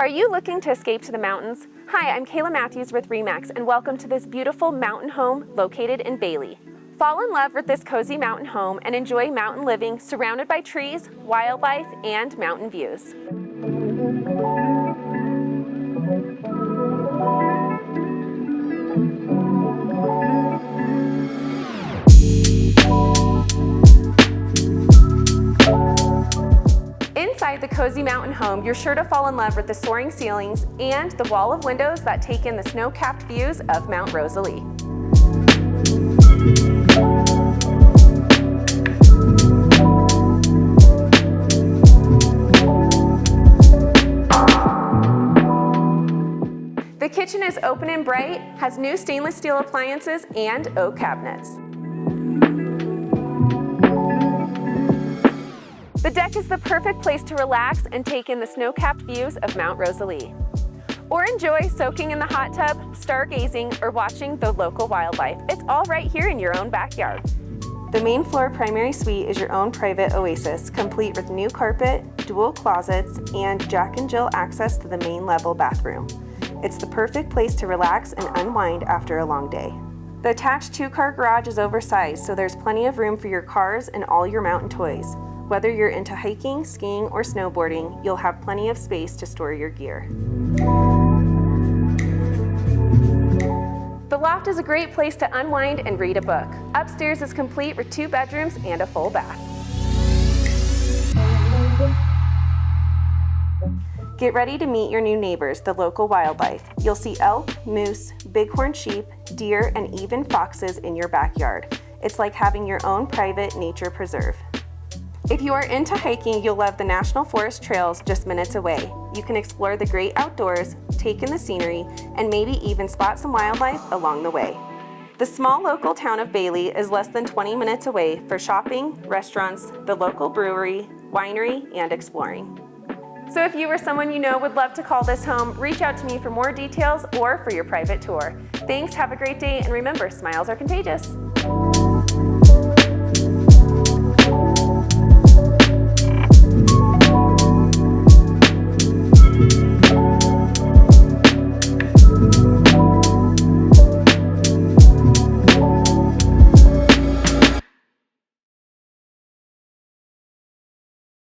Are you looking to escape to the mountains? Hi, I'm Kayla Matthews with RE/MAX, and welcome to this beautiful mountain home located in Bailey. Fall in love with this cozy mountain home and enjoy mountain living surrounded by trees, wildlife, and mountain views. Inside the cozy mountain home, you're sure to fall in love with the soaring ceilings and the wall of windows that take in the snow-capped views of Mt Rosalie. The kitchen is open and bright, has new stainless steel appliances and oak cabinets. The deck is the perfect place to relax and take in the snow-capped views of Mt Rosalie. Or enjoy soaking in the hot tub, stargazing, or watching the local wildlife. It's all right here in your own backyard. The main floor primary suite is your own private oasis, complete with new carpet, dual closets, and Jack and Jill access to the main level bathroom. It's the perfect place to relax and unwind after a long day. The attached 2-car garage is oversized, so there's plenty of room for your cars and all your mountain toys. Whether you're into hiking, skiing, or snowboarding, you'll have plenty of space to store your gear. The loft is a great place to unwind and read a book. Upstairs is complete with 2 bedrooms and a full bath. Get ready to meet your new neighbors, the local wildlife. You'll see elk, moose, bighorn sheep, deer, and even foxes in your backyard. It's like having your own private nature preserve. If you are into hiking, you'll love the National Forest trails just minutes away. You can explore the great outdoors, take in the scenery, and maybe even spot some wildlife along the way. The small local town of Bailey is less than 20 minutes away for shopping, restaurants, the local brewery, winery, and exploring. So if you or someone you know would love to call this home, reach out to me for more details or for your private tour. Thanks, have a great day, and remember, smiles are contagious.